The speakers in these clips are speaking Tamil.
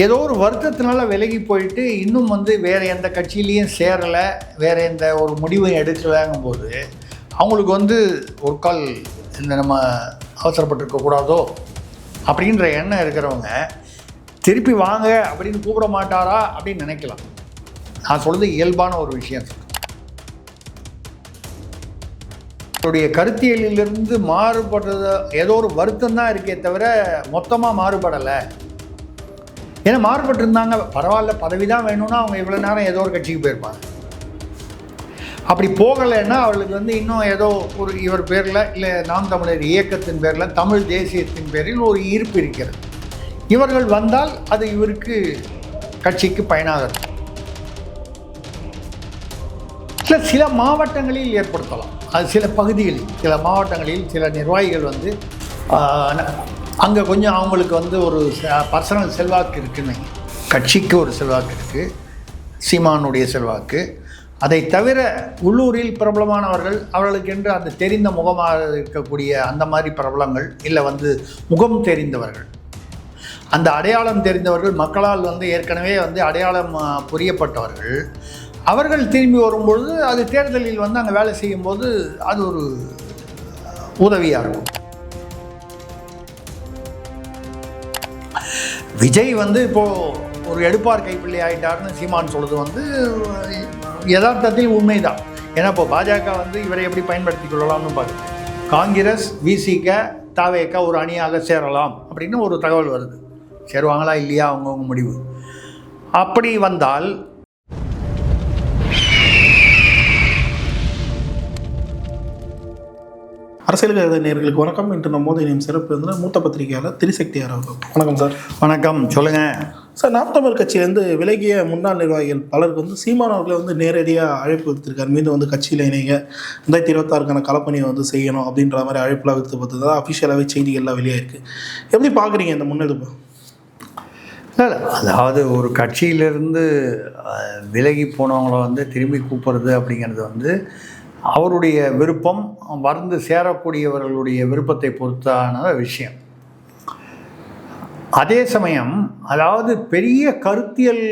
ஏதோ ஒரு வருத்தத்தினால விலகி போயிட்டு இன்னும் வேறு எந்த கட்சியிலையும் சேரலை, வேறு எந்த ஒரு முடிவும் எடுக்கலாங்கும்போது அவங்களுக்கு ஒரு கால் நம்ம அவசரப்பட்டிருக்கக்கூடாதோ அப்படின்ற எண்ணம் இருக்கிறவங்க திருப்பி வாங்க அப்படின்னு கூப்பிட மாட்டாரா அப்படின்னு நினைக்கலாம். நான் சொல்கிறது இயல்பான ஒரு விஷயம். அவருடைய கருத்தியலிலிருந்து மாறுபடுறது ஏதோ ஒரு வருத்தம் தான் இருக்கே தவிர மொத்தமாக மாறுபடலை. ஏன்னா மாறுபட்டிருந்தாங்க பரவாயில்ல, பதவி தான் வேணும்னா அவங்க இவ்வளோ நேரம் ஏதோ ஒரு கட்சிக்கு போயிருப்பாங்க. அப்படி போகலைன்னா அவர்களுக்கு இன்னும் ஏதோ ஒரு இவர் பேரில் இல்லை நாம் தமிழர் இயக்கத்தின் பேரில் தமிழ் தேசியத்தின் பேரில் ஒரு ஈர்ப்பு இருக்கிறது. இவர்கள் வந்தால் அது இவருக்கு கட்சிக்கு பயனாகிறது. இல்லை சில மாவட்டங்களில் ஏற்படுத்தலாம், அது சில பகுதிகளில் சில மாவட்டங்களில் சில நிர்வாகிகள் அங்கே கொஞ்சம் அவங்களுக்கு ஒரு பர்சனல் செல்வாக்கு இருக்குன்னு, கட்சிக்கு ஒரு செல்வாக்கு இருக்குது, சீமானுடைய செல்வாக்கு. அதை தவிர உள்ளூரில் பிரபலமானவர்கள், அவர்களுக்கென்று அந்த தெரிந்த முகமாக இருக்கக்கூடிய அந்த மாதிரி பிரபலங்கள், இல்லை முகம் தெரிந்தவர்கள், அந்த அடையாளம் தெரிந்தவர்கள், மக்களால் ஏற்கனவே அடையாளம் புரியப்பட்டவர்கள், அவர்கள் திரும்பி வரும்பொழுது அது தேர்தலில் அங்கே வேலை செய்யும்போது அது ஒரு உதவியாக இருக்கும். விஜய் இப்போது ஒரு எடுப்பார் கைப்பிள்ளை ஆகிட்டார்னு சீமான் சொல்கிறது யதார்த்தத்தில் உண்மைதான். ஏன்னா இப்போ பாஜக இவரை எப்படி பயன்படுத்தி கொள்ளலாம்னு பார்க்குது. காங்கிரஸ், விசிக, தாவேக ஒரு அணியாக சேரலாம் அப்படின்னு ஒரு தகவல் வருது. சேருவாங்களா இல்லையா அவங்கவுங்க முடிவு. அப்படி வந்தால் அரசியல் நேயர்களுக்கு வணக்கம். இன்று நம்மோது இணையும் சிறப்பு மூத்த பத்திரிகையாளர் திரிசக்தியார் அவர்கள். வணக்கம் சார். வணக்கம், சொல்லுங்கள் சார். நாம் தமிழர் கட்சியிலேருந்து விலகிய முன்னாள் நிர்வாகிகள் பலருக்கு சீமான் அவர்களை நேரடியாக அழைப்பு விடுத்திருக்கார். மீண்டும் கட்சியில் இணைங்க, 2026க்கான களப்பணியை செய்யணும் அப்படின்ற மாதிரி அழைப்புலாம் விடுத்து பார்த்தது அஃபிஷியலாகவே செய்திகள்லாம் வெளியாயிருக்கு. எப்படி பார்க்குறீங்க இந்த முன்னெடுப்பு? இல்லை, அதாவது ஒரு கட்சியிலிருந்து விலகி போனவங்கள திரும்பி கூப்பிட்றது அப்படிங்கிறது அவருடைய விருப்பம், சேரக்கூடியவர்களுடைய விருப்பத்தை பொறுத்தான விஷயம். அதே சமயம் அதாவது பெரிய கருத்தியல்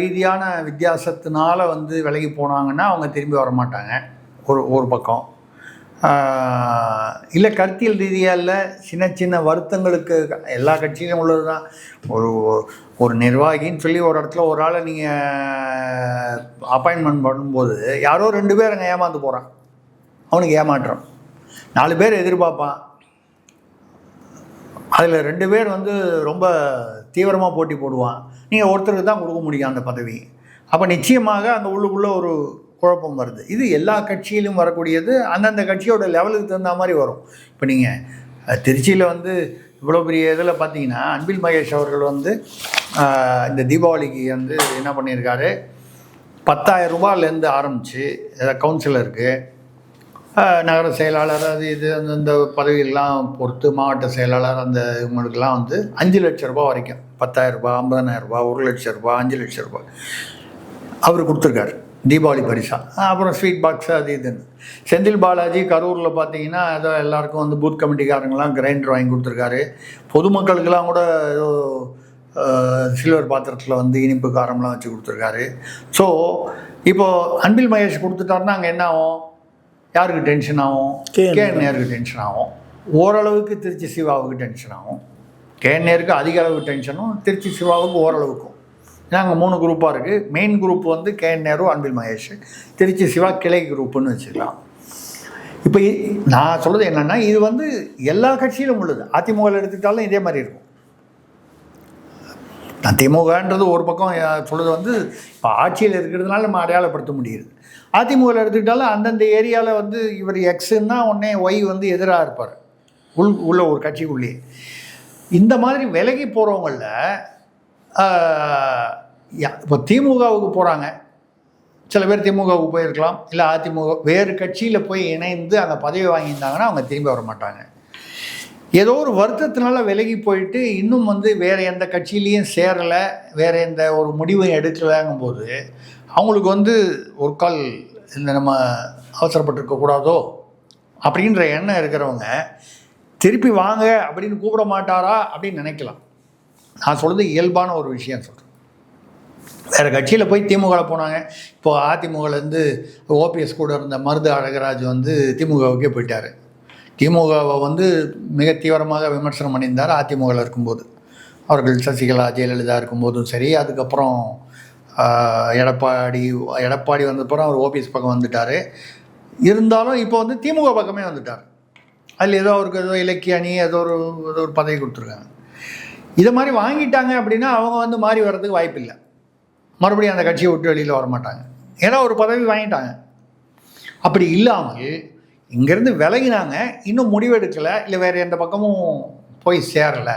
ரீதியான வித்தியாசத்தினால விலகி போனாங்கன்னா அவங்க திரும்பி வர மாட்டாங்க. ஒரு பக்கம் இல்லை, கருத்தியல் ரீதியாக இல்லை, சின்ன சின்ன வருத்தங்களுக்கு எல்லா கட்சியிலும் உள்ளது தான். ஒரு நிர்வாகின்னு சொல்லி ஒரு இடத்துல ஒரு ஆளை நீங்கள் அப்பாயின்மெண்ட் பண்ணும்போது யாரோ 2 பேர் அங்கே ஏமாந்து போகிறான், அவனுக்கு ஏமாற்றம். 4 பேர் எதிர்பார்ப்பான், அதில் 2 பேர் ரொம்ப தீவிரமாக போட்டி போடுவான். நீங்கள் ஒருத்தருக்கு தான் கொடுக்க முடியும் அந்த பதவி. அப்போ நிச்சயமாக அந்த உள்ளுக்குள்ளே ஒரு குழப்பம் வருது. இது எல்லா கட்சியிலும் வரக்கூடியது. அந்தந்த கட்சியோட லெவலுக்கு தகுந்த மாதிரி வரும். இப்போ நீங்கள் திருச்சியில் இவ்வளோ பெரிய இதில் பார்த்தீங்கன்னா அன்பில் மகேஷ் அவர்கள் இந்த தீபாவளிக்கு என்ன பண்ணியிருக்காரு, 10,000 ரூபாயிலேருந்து ஆரம்பித்து கவுன்சிலருக்கு, நகர செயலாளர், அது இது அந்த பதவியெல்லாம் பொறுத்து மாவட்ட செயலாளர், அந்த இவங்களுக்கெல்லாம் 5 லட்சம் ரூபா வரைக்கும், 10,000 ரூபா, 50,000 ரூபா, 1 லட்சம் ரூபா, 5 லட்சம் ரூபா அவர் கொடுத்துருக்காரு தீபாவளி பரிசா. அப்புறம் ஸ்வீட் பாக்ஸு அது இதுன்னு. செந்தில் பாலாஜி கரூரில் பார்த்தீங்கன்னா ஏதோ எல்லாருக்கும் பூத் கமிட்டிக்காரங்களாம் கிரைண்டர் வாங்கி கொடுத்துருக்காரு. பொதுமக்களுக்கெல்லாம் கூட ஏதோ சில்வர் பாத்திரத்தில் இனிப்பு காரம்லாம் வச்சு கொடுத்துருக்காரு. ஸோ இப்போது அன்பில் மகேஷ் கொடுத்துட்டாருன்னா அங்கே என்ன ஆகும்? யாருக்கு டென்ஷன் ஆகும்? கேஎன்ஏருக்கு டென்ஷன் ஆகும். ஓரளவுக்கு திருச்சி சிவாவுக்கு டென்ஷன் ஆகும். கேஎன்ஏருக்கு அதிக அளவு டென்ஷனும், திருச்சி சிவாவுக்கு ஓரளவுக்கும். ஏன்னா அங்கே 3 குரூப்பாக இருக்குது. மெயின் குரூப் கேஎன்ஏரு, அன்பில் மகேஷ், திருச்சி சிவா கிளை குரூப்புன்னு வச்சுக்கலாம். இப்போ நான் சொல்கிறது என்னென்னா, இது எல்லா கட்சியிலும் உள்ளது. அதிமுகவில் எடுத்துக்கிட்டாலும் இதே மாதிரி இருக்கும். அதிமுகன்றது ஒரு பக்கம் சொல்கிறது இப்போ ஆட்சியில் இருக்கிறதுனால நம்ம அடையாளப்படுத்த முடியுது. அதிமுகவில் எடுத்துக்கிட்டாலும் அந்தந்த ஏரியாவில் இவர் எக்ஸுன்னா உடனே ஒய் எதிராக இருப்பார் உள்ள ஒரு கட்சிக்குள்ளேயே. இந்த மாதிரி விலகி போகிறவங்களில் இப்போ திமுகவுக்கு போகிறாங்க, சில பேர் திமுகவுக்கு போயிருக்கலாம், இல்லை அதிமுக வேறு கட்சியில் போய் இணைந்து அந்த பதவி வாங்கியிருந்தாங்கன்னா அவங்க திரும்பி வர மாட்டாங்க. ஏதோ ஒரு வருத்தத்தினால விலகி போயிட்டு இன்னும் வேறு எந்த கட்சியிலையும் சேரலை, வேறு எந்த ஒரு முடிவும் எடுக்கலாங்கும்போது அவங்களுக்கு ஒரு கால் நம்ம அவசரப்பட்டிருக்கக்கூடாதோ அப்படின்ற எண்ணம் இருக்கிறவங்க திருப்பி வாங்க அப்படின்னு கூப்பிட மாட்டாரா அப்படின்னு நினைக்கலாம். நான் சொல்கிறது இயல்பான ஒரு விஷயம் சொல்கிறேன். வேறு கட்சியில் போய் திமுகவில் போனாங்க. இப்போது அதிமுகலேருந்து ஓபிஎஸ் கூட இருந்த மருது அழகராஜ் வந்து திமுகவுக்கே போயிட்டார். திமுகவை வந்து மிக தீவிரமாக விமர்சனம் பண்ணியிருந்தார் அதிமுகவில் இருக்கும்போது. அவர்கள் சசிகலா ஜெயலலிதா இருக்கும்போதும் சரி. அதுக்கப்புறம் எடப்பாடி வந்தப்பறம் அவர் ஓபிஎஸ் பக்கம் வந்துட்டார். இருந்தாலும் இப்போ வந்து திமுக பக்கமே வந்துட்டார். அதில் ஏதோ அவருக்கு ஏதோ இலக்கிய அணி ஏதோ ஒரு பதவி கொடுத்துருக்காங்க. இதை மாதிரி வாங்கிட்டாங்க அப்படின்னா அவங்க வந்து மாறி வர்றதுக்கு வாய்ப்பு இல்லை. மறுபடியும் அந்த கட்சியை விட்டு வெளியில் வரமாட்டாங்க. ஏன்னா ஒரு பதவி வாங்கிட்டாங்க. அப்படி இல்லாமல் இங்கேருந்து விலகினாங்க, இன்னும் முடிவெடுக்கலை, இல்லை வேறு எந்த பக்கமும் போய் சேரலை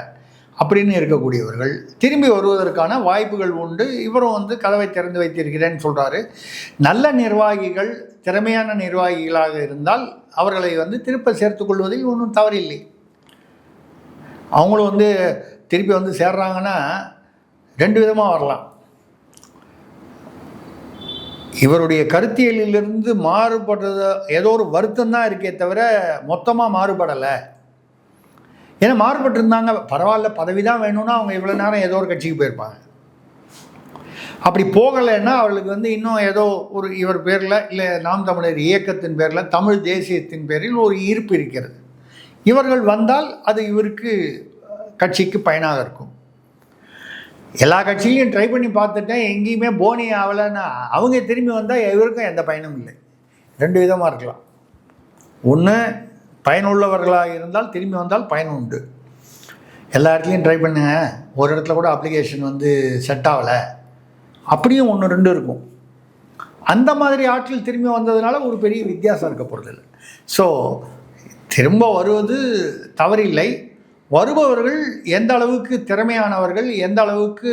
அப்படின்னு இருக்கக்கூடியவர்கள் திரும்பி வருவதற்கான வாய்ப்புகள் உண்டு. இவரும் வந்து கதவை திறந்து வைத்திருக்கிறேன்னு சொல்கிறாரு. நல்ல நிர்வாகிகள், திறமையான நிர்வாகிகளாக இருந்தால் அவர்களை வந்து திருப்ப சேர்த்துக்கொள்வதில் ஒன்றும் தவறில்லை. அவங்களும் வந்து திருப்பி வந்து சேர்றாங்கன்னா 2 விதமாக வரலாம். இவருடைய கருத்தியலிலிருந்து மாறுபடுறது ஏதோ ஒரு வருத்தம் தான் இருக்கே தவிர மொத்தமாக மாறுபடலை. ஏன்னா மாறுபட்டிருந்தாங்க பரவாயில்ல, பதவி தான் வேணும்னா அவங்க இவ்வளோ நேரம் ஏதோ ஒரு கட்சிக்கு போயிருப்பாங்க. அப்படி போகலைன்னா அவர்களுக்கு வந்து இன்னும் ஏதோ ஒரு இவர் பேரில் இல்லை நாம் தமிழர் இயக்கத்தின் பேரில் தமிழ் தேசியத்தின் பேரில் ஒரு ஈர்ப்பு இருக்கிறது. இவர்கள் வந்தால் அது இவருக்கு கட்சிக்கு பயனாக இருக்கும். எல்லா கட்சியிலையும் ட்ரை பண்ணி பார்த்துட்டேன், எங்கேயுமே போனி ஆகலைன்னா அவங்க திரும்பி வந்தால் இவருக்கும் எந்த பயனும் இல்லை. 2 விதமாக இருக்கலாம். ஒன்று, பயனுள்ளவர்களாக இருந்தால் திரும்பி வந்தால் பயன் உண்டு. எல்லா இடத்துலையும் ட்ரை பண்ணுங்க, ஒரு இடத்துல கூட அப்ளிகேஷன் வந்து செட் ஆகலை, அப்படியும் 1-2 இருக்கும். அந்த மாதிரி ஆட்கள் திரும்பி வந்ததுனால ஒரு பெரிய வித்தியாசம் இருக்க போகிறதில்லை. ஸோ திரும்ப வருவது தவறில்லை. வருபவர்கள் எந்த அளவுக்கு திறமையானவர்கள், எந்த அளவுக்கு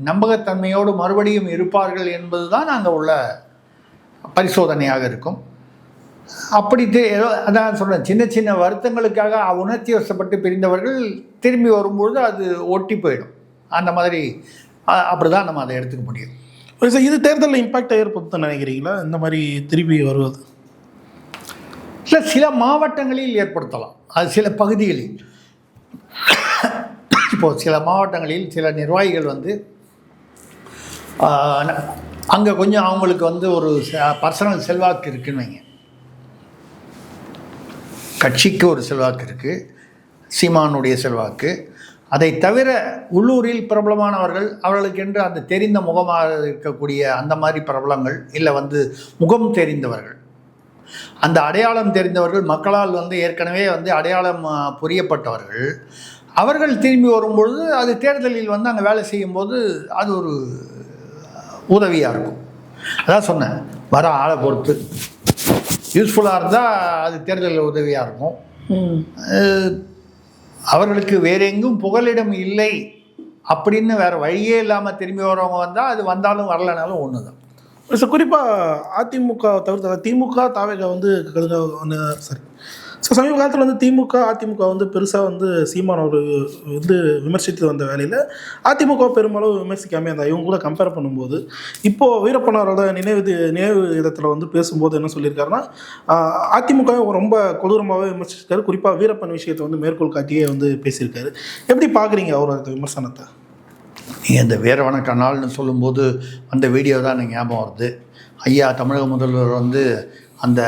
நம்பகத்தன்மையோடு மறுபடியும் இருப்பார்கள் என்பது தான் அங்கே உள்ள பரிசோதனையாக இருக்கும். அப்படி ஏதோ அதான் சொல்கிறேன், சின்ன சின்ன வருத்தங்களுக்காக உணர்ச்சி வசப்பட்டு பிரிந்தவர்கள் திரும்பி வரும்பொழுது அது ஒட்டி போயிடும். அந்த மாதிரி அப்படி தான் நம்ம அதை எடுத்துக்க முடியும். இது தேர்தலில் இம்பாக்ட் ஏற்படுத்த நினைக்கிறீங்களா இந்த மாதிரி திரும்பி வருவது? இல்லை, சில மாவட்டங்களில் ஏற்படுத்தலாம், அது சில பகுதிகளில். இப்போது சில மாவட்டங்களில் சில நிர்வாகிகள் வந்து அங்கே கொஞ்சம் அவங்களுக்கு வந்து ஒரு பர்சனல் செல்வாக்கு இருக்குன்னு வைங்க. கட்சிக்கு ஒரு செல்வாக்கு இருக்குது, சீமானுடைய செல்வாக்கு. அதை தவிர உள்ளூரில் பிரபலமானவர்கள், அவர்களுக்கென்று அந்த தெரிந்த முகமாக இருக்கக்கூடிய அந்த மாதிரி பிரபலங்கள், இல்லை வந்து முகம் தெரிந்தவர்கள், அந்த அடையாளம் தெரிந்தவர்கள், மக்களால் வந்து ஏற்கனவே வந்து அடையாளம் புரியப்பட்டவர்கள், அவர்கள் திரும்பி வரும்பொழுது அது தேர்தலில் வந்து அங்கே வேலை செய்யும்போது அது ஒரு உதவியாக இருக்கும். அதான் சொன்னேன், வர ஆளை பொறுத்து யூஸ்ஃபுல்லாக இருந்தால் அது தேர்தலில் உதவியாக இருக்கும். அவர்களுக்கு வேறு எங்கும் புகலிடம் இல்லை அப்படின்னு வேறு வழியே இல்லாமல் திரும்பி வரவங்க வந்தால் அது வந்தாலும் வரலைனாலும் ஒன்று தான். ஸோ குறிப்பாக அதிமுக தவிர்த்து திமுக தாவேக வந்து சரி ஸோ சமீப காலத்தில் வந்து அதிமுக வந்து பெருசாக வந்து சீமான் அவர் வந்து விமர்சித்து வந்த வேலையில் அதிமுக பெரும்பாலும் விமர்சிக்காமல் அந்த இவங்க கூட கம்பேர் பண்ணும்போது இப்போது வீரப்பனாரோட நினைவு இடத்துல வந்து பேசும்போது என்ன சொல்லியிருக்காருன்னா, அதிமுக ரொம்ப கொடூரமாகவே விமர்சிச்சிருக்காரு. குறிப்பாக வீரப்பன் விஷயத்தை வந்து மேற்கோள் காட்டியே வந்து பேசியிருக்காரு. எப்படி பார்க்குறீங்க அவரோட விமர்சனத்தை? நீங்கள் இந்த வீரவணக்க நாள்னு சொல்லும்போது அந்த வீடியோ தான் எனக்கு ஞாபகம் வருது. ஐயா தமிழக முதல்வர் வந்து அந்த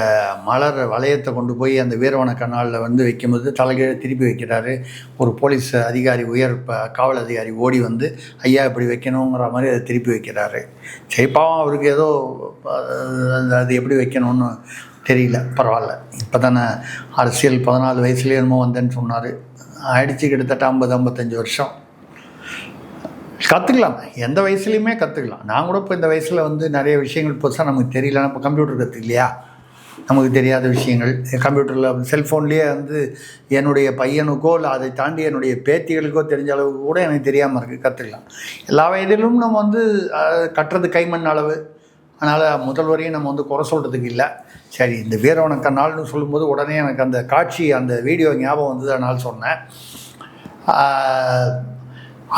மலர் வளையத்தை கொண்டு போய் அந்த வீரவணக்க நாளில் வந்து வைக்கும்போது தலைகீழ திருப்பி வைக்கிறாரு. ஒரு போலீஸ் அதிகாரி, உயர் காவல் அதிகாரி ஓடி வந்து ஐயா இப்படி வைக்கணுங்கிற மாதிரி அதை திருப்பி வைக்கிறாரு. சரி, பாவம் அவருக்கு ஏதோ அது எப்படி வைக்கணும்னு தெரியல, பரவாயில்ல. இப்போ தானே அரசியல் 14 வயசுலேயே என்னமோ வந்தேன்னு சொன்னார். ஆயிடுச்சு கிட்டத்தட்ட 50-55 வருஷம். கற்றுக்கலாம், எந்த வயசுலையுமே கற்றுக்கலாம். நான் கூட இப்போ இந்த வயசில் வந்து நிறைய விஷயங்கள் புதுசாக நமக்கு தெரியலன்னா, இப்போ கம்ப்யூட்டர் கற்றுக்கலையா, நமக்கு தெரியாத விஷயங்கள் கம்ப்யூட்டரில் செல்ஃபோன்லேயே வந்து என்னுடைய பையனுக்கோ இல்லை அதை தாண்டி என்னுடைய பேத்திகளுக்கோ தெரிஞ்ச அளவுக்கு கூட எனக்கு தெரியாமல் இருக்குது, கற்றுக்கலாம். எல்லா வயதிலும் நம்ம வந்து கட்டுறது கைமண் அளவு. அதனால் முதல்வரையும் நம்ம வந்து குறை சொல்கிறதுக்கு இல்லை. சரி, இந்த வீரவணக்க நாள்னு சொல்லும்போது உடனே எனக்கு அந்த காட்சி, அந்த வீடியோ ஞாபகம் வந்தது, அதனால் சொன்னேன்.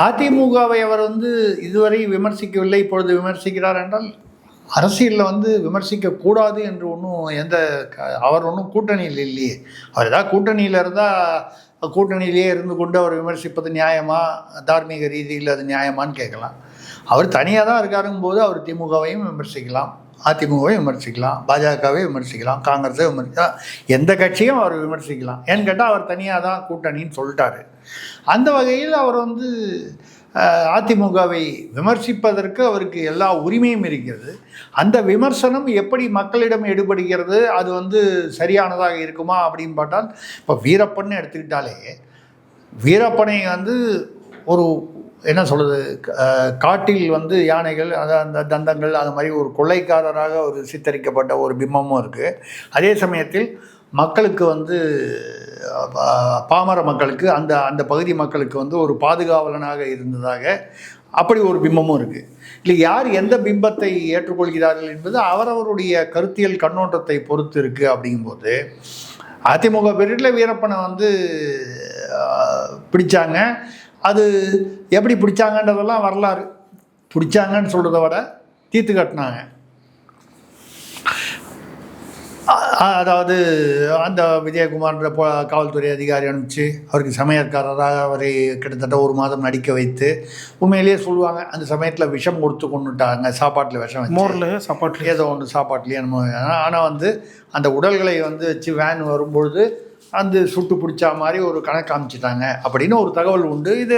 அதிமுகவை அவர் வந்து இதுவரை விமர்சிக்கவில்லை, இப்பொழுது விமர்சிக்கிறார் என்றால் அரசியலில் வந்து விமர்சிக்கக்கூடாது என்று ஒன்றும் அவர் ஒன்றும் கூட்டணியில் இல்லையே. அவர் ஏதாவது கூட்டணியில் இருந்தால் கூட்டணியிலேயே இருந்து கொண்டு அவர் விமர்சிப்பது நியாயமா, தார்மீக ரீதியில் அது நியாயமான்னு கேட்கலாம். அவர் தனியாக தான் இருக்காருங்கும்போது அவர் திமுகவையும் விமர்சிக்கலாம், அதிமுகவையும் விமர்சிக்கலாம், பாஜகவை விமர்சிக்கலாம், காங்கிரஸை விமர்சிக்கலாம், எந்த கட்சியும் அவர் விமர்சிக்கலாம். ஏன்னு கேட்டால் அவர் தனியாக தான் கூட்டணின்னு சொல்லிட்டாரு. அந்த வகையில் அவர் வந்து அதிமுகவை விமர்சிப்பதற்கு அவருக்கு எல்லா உரிமையும் இருக்கிறது. அந்த விமர்சனம் எப்படி மக்களிடம் எடுபடுகிறது, அது வந்து சரியானதாக இருக்குமா அப்படின்னு பார்த்தால், இப்போ வீரப்பன் எடுத்துக்கிட்டாலே வீரப்பனை வந்து ஒரு என்ன சொல்கிறது, காட்டில் வந்து யானைகள் அந்த தந்தங்கள் அது மாதிரி ஒரு கொள்ளைக்காரராக ஒரு சித்தரிக்கப்பட்ட ஒரு பிம்பமும் இருக்குது. அதே சமயத்தில் மக்களுக்கு வந்து பாமர மக்களுக்கு அந்த அந்த பகுதி மக்களுக்கு வந்து ஒரு பாதுகாவலனாக இருந்ததாக அப்படி ஒரு பிம்பமும் இருக்குது. இல்லை, யார் எந்த பிம்பத்தை ஏற்றுக்கொள்கிறார்கள் என்பது அவரவருடைய கருத்தியல் கண்ணோட்டத்தை பொறுத்து இருக்குது. அப்படிங்கும்போது அதிமுக பீரியடில் வீரப்பனை வந்து பிடிச்சாங்க. அது எப்படி பிடிச்சாங்கன்றதெல்லாம் வரலாறு. பிடிச்சாங்கன்னு சொல்கிறத விட தீர்த்து கட்டினாங்க. அதாவது அந்த விஜயகுமார்ன்ற காவல்துறை அதிகாரி அனுப்பிச்சு அவருக்கு சமையற்காரராக அவரை கிட்டத்தட்ட 1 மாதம் நடிக்க வைத்து, உண்மையிலேயே சொல்லுவாங்க அந்த சமயத்தில் விஷம் கொடுத்து கொண்டுட்டாங்க, சாப்பாட்டில் விஷம் வச்சு, மோரில் சாப்பாட்டில் ஏதோ ஒன்று சாப்பாட்லேயே நம்ம. ஆனால் வந்து அந்த உடல்களை வந்து வச்சு வேன் வரும்பொழுது அந்த சுட்டு பிடிச்சா மாதிரி ஒரு கணக்கு காமிச்சிட்டாங்க அப்படின்னு ஒரு தகவல் உண்டு. இது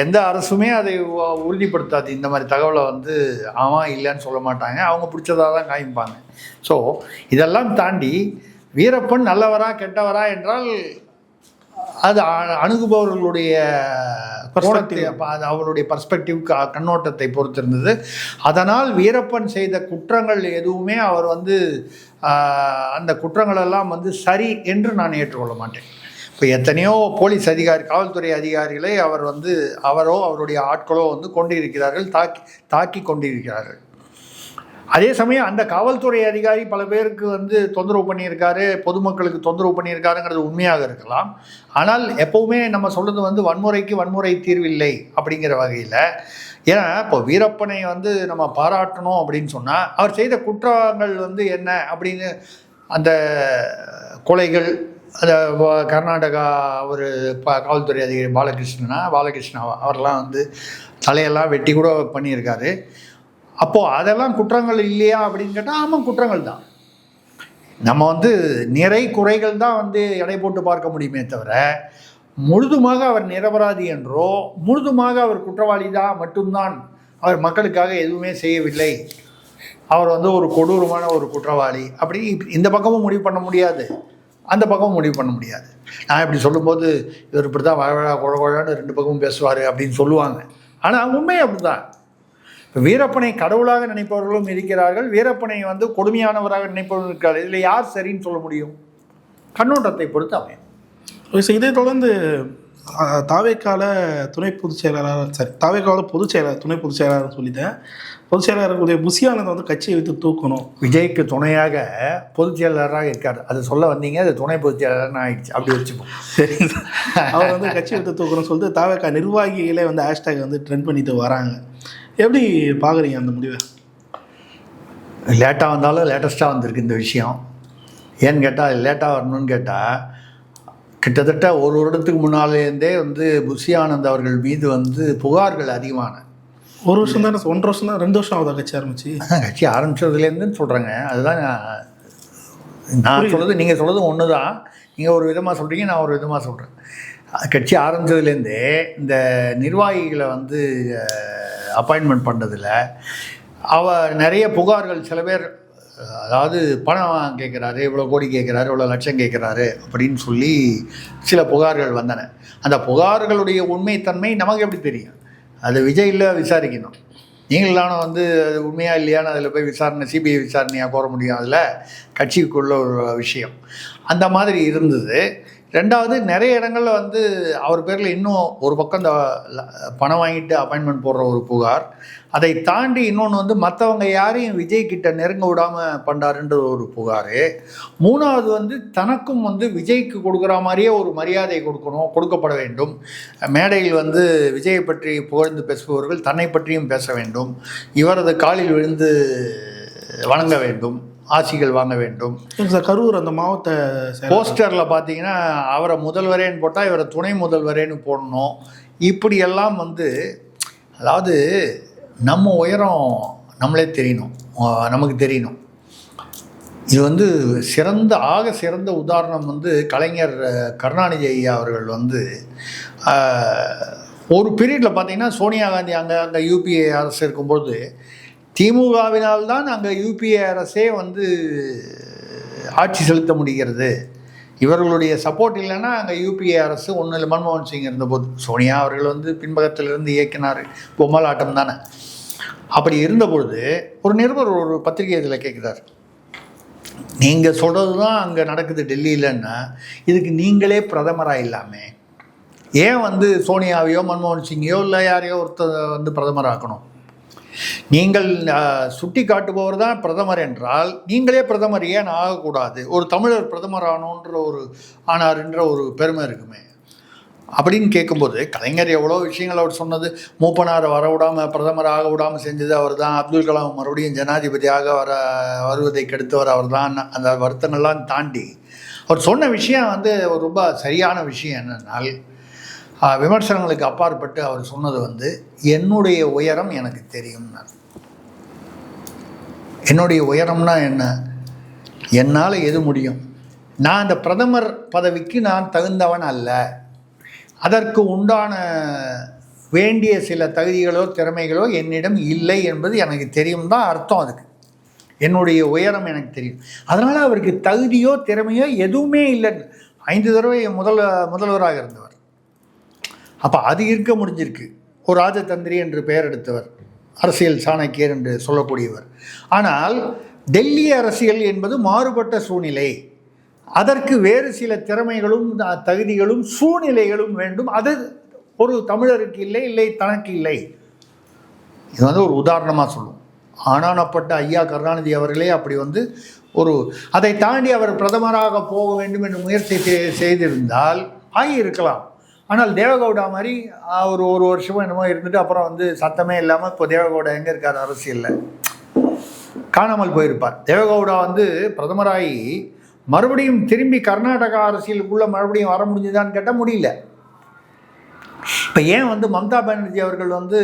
எந்த அரசுமே அதை உறுதிப்படுத்தாது. இந்த மாதிரி தகவலை வந்து ஆமாம் இல்லைன்னு சொல்ல மாட்டாங்க, அவங்க பிடிச்சதாக தான் காமிப்பாங்க. ஸோ இதெல்லாம் தாண்டி வீரப்பன் நல்லவரா கெட்டவரா என்றால் அது அணுகுபவர்களுடைய அவருடைய பர்ஸ்பெக்டிவ் கண்ணோட்டத்தை பொறுத்திருந்தது. அதனால் வீரப்பன் செய்த குற்றங்கள் எதுவுமே அவர் வந்து அந்த குற்றங்களெல்லாம் வந்து சரி என்று நான் ஏற்றுக்கொள்ள மாட்டேன். இப்போ எத்தனையோ போலீஸ் அதிகாரி, காவல்துறை அதிகாரிகளை அவர் வந்து அவரோ அவருடைய ஆட்களோ வந்து கொண்டிருக்கிறார்கள், தாக்கி கொண்டிருக்கிறார்கள். அதே சமயம் அந்த காவல்துறை அதிகாரி பல பேருக்கு வந்து தொந்தரவு பண்ணியிருக்காரு, பொதுமக்களுக்கு தொந்தரவு பண்ணியிருக்காருங்கிறது உண்மையாக இருக்கலாம். ஆனால் எப்போவுமே நம்ம சொல்கிறது வந்து வன்முறைக்கு வன்முறை தீர்வில்லை அப்படிங்கிற வகையில். ஏன்னா இப்போ வீரப்பனை வந்து நம்ம பாராட்டணும் அப்படின்னு சொன்னால் அவர் செய்த குற்றங்கள் வந்து என்ன அப்படின்னு, அந்த கொலைகள், அந்த கர்நாடகா ஒரு காவல்துறை அதிகாரி பாலகிருஷ்ணா அவரெல்லாம் வந்து தலையெல்லாம் வெட்டி கூட பண்ணியிருக்காரு. அப்போது அதெல்லாம் குற்றங்கள் இல்லையா அப்படின்னு கேட்டால் ஆமாம், குற்றங்கள் தான். நம்ம வந்து நிறை குறைகள் தான் வந்து எடை போட்டு பார்க்க முடியுமே தவிர முழுதுமாக அவர் நிரபராதி என்றோ முழுதுமாக அவர் குற்றவாளி தான் மட்டும்தான், அவர் மக்களுக்காக எதுவுமே செய்யவில்லை, அவர் வந்து ஒரு கொடூரமான ஒரு குற்றவாளி அப்படி இந்த பக்கமும் முடிவு பண்ண முடியாது, அந்த பக்கமும் முடிவு பண்ண முடியாது. நான் இப்படி சொல்லும்போது இவர் இப்படி தான் வழவழா குழகுழான்னு 2 பக்கமும் பேசுவார் அப்படின்னு சொல்லுவாங்க. ஆனால் உண்மை அப்படி தான். வீரப்பனை கடவுளாக நினைப்பவர்களும் இருக்கிறார்கள், வீரப்பனை வந்து கொடுமையானவராக நினைப்பவர்களும் இருக்கிறார்கள். இதில் யார் சரின்னு சொல்ல முடியும்? கண்ணோட்டத்தை பொறுத்து அமையும். இதை தொடர்ந்து தாவேக்கால துணை பொதுச் செயலாளர் தாவேக்கால பொதுச் செயலாளர் துணை பொதுச் செயலாளர் சொல்லிட்டேன். பொதுச் செயலாளருடைய புஷி ஆனந்த் வந்து கட்சியை வைத்து தூக்கணும், விஜய்க்கு துணையாக பொதுச் செயலாளராக இருக்கார், அது சொல்ல வந்தீங்க, அது துணை பொதுச் செயலாளர்னு ஆயிடுச்சு, அப்படி வச்சுப்போம். சரி, அவர் வந்து கட்சியை வைத்து தூக்கணும்னு சொல்லிட்டு தாவேக்கா நிர்வாகிகளே வந்து ஹேஷ்டேக் வந்து ட்ரெண்ட் பண்ணிட்டு வராங்க. எப்படி பார்க்குறீங்க அந்த முடிவை? லேட்டாக வந்தாலும் லேட்டஸ்ட்டாக வந்திருக்கு இந்த விஷயம். ஏன்னு கேட்டால் லேட்டாக வரணும்னு கேட்டால் கிட்டத்தட்ட 1 வருடத்துக்கு முன்னாலேருந்தே வந்து புஷி ஆனந்த் அவர்கள் மீது வந்து புகார்கள் அதிகமான. 1 வருஷம் தானே, 1.5 வருஷம் தான், 2 வருஷம் ஆகுதா கட்சி ஆரம்பிச்சு? கட்சி ஆரம்பித்ததுலேருந்துன்னு சொல்கிறேங்க. அதுதான் நான் சொல்கிறது, நீங்கள் சொல்கிறது ஒன்று தான். நீங்கள் ஒரு விதமாக சொல்கிறீங்க, நான் ஒரு விதமாக சொல்கிறேன். கட்சி ஆரம்பித்ததுலேருந்தே இந்த நிர்வாகிகளை வந்து அப்பாயின்மெண்ட் பண்ணுறதில் நிறைய புகார்கள், சில பேர் அதாவது பணம் கேட்குறாரு, இவ்வளோ கோடி கேட்குறாரு, இவ்வளோ லட்சம் கேட்குறாரு அப்படின்னு சொல்லி சில புகார்கள் வந்தன. அந்த புகார்களுடைய உண்மைத்தன்மை நமக்கு எப்படி தெரியும்? அது விஜயில் விசாரிக்கணும். நீங்களான வந்து அது உண்மையாக இல்லையான்னு அதில் போய் விசாரணை, சிபிஐ விசாரணையாக கோர முடியும். அதில் கட்சிக்குள்ள ஒரு விஷயம் அந்த மாதிரி இருந்தது. 2வது, நிறைய இடங்களில் வந்து அவர் பேரில் இன்னும் ஒரு பக்கம் இந்த பணம் வாங்கிட்டு அப்பாயின்மெண்ட் போடுற ஒரு புகார், அதை தாண்டி இன்னொன்று வந்து மற்றவங்க யாரையும் விஜய் கிட்ட நெருங்க விடாமல் பண்ணுறாருன்ற ஒரு புகார். 3வது வந்து தனக்கும் வந்து விஜய்க்கு கொடுக்குற மாதிரியே ஒரு மரியாதை கொடுக்கப்பட வேண்டும். மேடையில் வந்து விஜயை பற்றி புகழ்ந்து பேசுபவர்கள் தன்னை பற்றியும் பேச வேண்டும், இவரது காலில் விழுந்து வணங்க வேண்டும் ஆசிகள் வாங்க வேண்டும். சார் கரூர் அந்த மாவட்ட போஸ்டரில் பார்த்தீங்கன்னா அவரை முதல்வரேன்னு போட்டால் இவரை துணை முதல்வரேன்னு போடணும். இப்படியெல்லாம் வந்து அதாவது நம்ம உயரம் நம்மளே தெரியணும், நமக்கு தெரியணும். இது வந்து ஆக சிறந்த உதாரணம் வந்து கலைஞர் கருணாநிதி ஐயா அவர்கள் வந்து ஒரு பீரியடில் பார்த்தீங்கன்னா சோனியா காந்தி அங்கே யூபிஏ அரசு இருக்கும்போது திமுகவினால்தான் அங்கே யூபிஏ அரசே வந்து ஆட்சி செலுத்த முடிகிறது. இவர்களுடைய சப்போர்ட் இல்லைன்னா அங்கே யூபிஏ அரசு ஒன்றும் இல்லை. மன்மோகன் சிங் இருந்தபோது சோனியா அவர்கள் வந்து பின்பக்கத்திலிருந்து இயக்கினார், பொம்மலாட்டம் தானே. அப்படி இருந்தபொழுது ஒரு நிருபர் ஒரு பத்திரிகை இதில் கேட்குறார், நீங்கள் சொல்கிறது தான் அங்கே நடக்குது டெல்லியிலன்னா இதுக்கு நீங்களே பிரதமராக இல்லாமல் ஏன் வந்து சோனியாவையோ மன்மோகன் சிங்கையோ இல்லை யாரையோ ஒருத்தர் வந்து பிரதமராக்கணும்? நீங்கள் சுட்டி காட்டுபவர் தான் பிரதமர் என்றால் நீங்களே பிரதமர் ஏன் ஆகக்கூடாது? ஒரு தமிழர் பிரதமர் ஆனார்ன்ற ஒரு பெருமை இருக்குமே அப்படின்னு கேட்கும்போது கலைஞர் எவ்வளோ விஷயங்கள் அவர் சொன்னது. மூப்பனாரை வரவிடாமல் பிரதமர் ஆக விடாமல் செஞ்சது அவர் தான். அப்துல் கலாம் மறுபடியும் ஜனாதிபதியாக வருவதை கெடுத்தவர் அவர் தான். அந்த வருத்தங்கள்லாம் தாண்டி அவர் சொன்ன விஷயம் வந்து ஒரு ரொம்ப சரியான விஷயம். என்னென்னால் விமர்சனங்களுக்கு அப்பாற்பட்டு அவர் சொன்னது வந்து என்னுடைய உயரம் எனக்கு தெரியும்னார். என்னுடைய உயரம்னா என்ன? என்னால் எது முடியும்? நான் அந்த பிரதமர் பதவிக்கு நான் தகுந்தவன் அல்ல. அதற்கு உண்டான வேண்டிய சில தகுதிகளோ திறமைகளோ என்னிடம் இல்லை என்பது எனக்கு தெரியும் தான் அர்த்தம். அதுக்கு என்னுடைய உயரம் எனக்கு தெரியும். அதனால் அவருக்கு தகுதியோ திறமையோ எதுவுமே இல்லை. 5 தடவை முதல்வராக இருந்தவர். அப்போ அது இருக்க முடிஞ்சிருக்கு. ஒரு ராஜதந்திரி என்று பெயர் எடுத்தவர், அரசியல் சாணக்கியர் என்று சொல்லக்கூடியவர். ஆனால் டெல்லி அரசியல் என்பது மாறுபட்ட சூழ்நிலை. அதற்கு வேறு சில திறமைகளும் தகுதிகளும் சூழ்நிலைகளும் வேண்டும். அது ஒரு தமிழருக்கு இல்லை தனக்கு இல்லை. இது வந்து ஒரு உதாரணமாக சொல்லுவோம். ஆனானப்பட்ட ஐயா கருணாநிதி அவர்களே அப்படி வந்து அதை தாண்டி அவர் பிரதமராக போக வேண்டும் என்று முயற்சி செய்திருந்தால் ஆகியிருக்கலாம். ஆனால் தேவகவுடா மாதிரி அவர் ஒரு வருஷமோ என்னமோ இருந்துட்டு அப்புறம் வந்து சத்தமே இல்லாமல் இப்போ தேவகவுடா எங்கே இருக்கார்? அரசியலில் காணாமல் போயிருப்பார். தேவகவுடா வந்து பிரதமராகி மறுபடியும் திரும்பி கர்நாடகா அரசியலுக்குள்ளே மறுபடியும் வர முடிஞ்சுதான்னு கேட்டால் முடியல. இப்போ ஏன் வந்து மம்தா பானர்ஜி அவர்கள் வந்து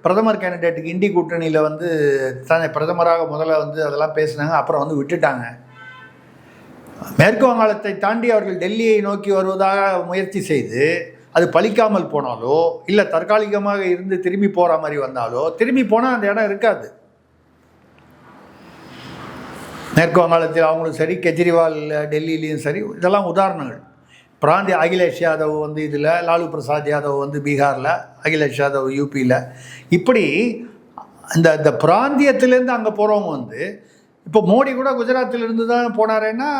பிரதமர் கேண்டிடேட்டுக்கு இண்டி கூட்டணியில் வந்து தானே பிரதமராக முதல்ல வந்து அதெல்லாம் பேசினாங்க, அப்புறம் வந்து விட்டுட்டாங்க. மேற்கு வங்காளத்தை தாண்டி அவர்கள் டெல்லியை நோக்கி வருவதாக முயற்சி செய்து அது பலிக்காமல் போனாலோ இல்லை தற்காலிகமாக இருந்து திரும்பி போகிற மாதிரி வந்தாலோ திரும்பி போனால் அந்த இடம் இருக்காது. மேற்கு வங்காளத்தில் அவங்களும் சரி, கெஜ்ரிவால் டெல்லியிலையும் சரி, இதெல்லாம் உதாரணங்கள். அகிலேஷ் யாதவ் வந்து இதில், லாலு பிரசாத் யாதவ் வந்து பீகாரில், அகிலேஷ் யாதவ் யூபியில். இப்படி இந்த பிராந்தியத்திலேருந்து அங்கே போகிறவங்க வந்து இப்போ மோடி கூட குஜராத்திலிருந்து தான் போனாரேன்னா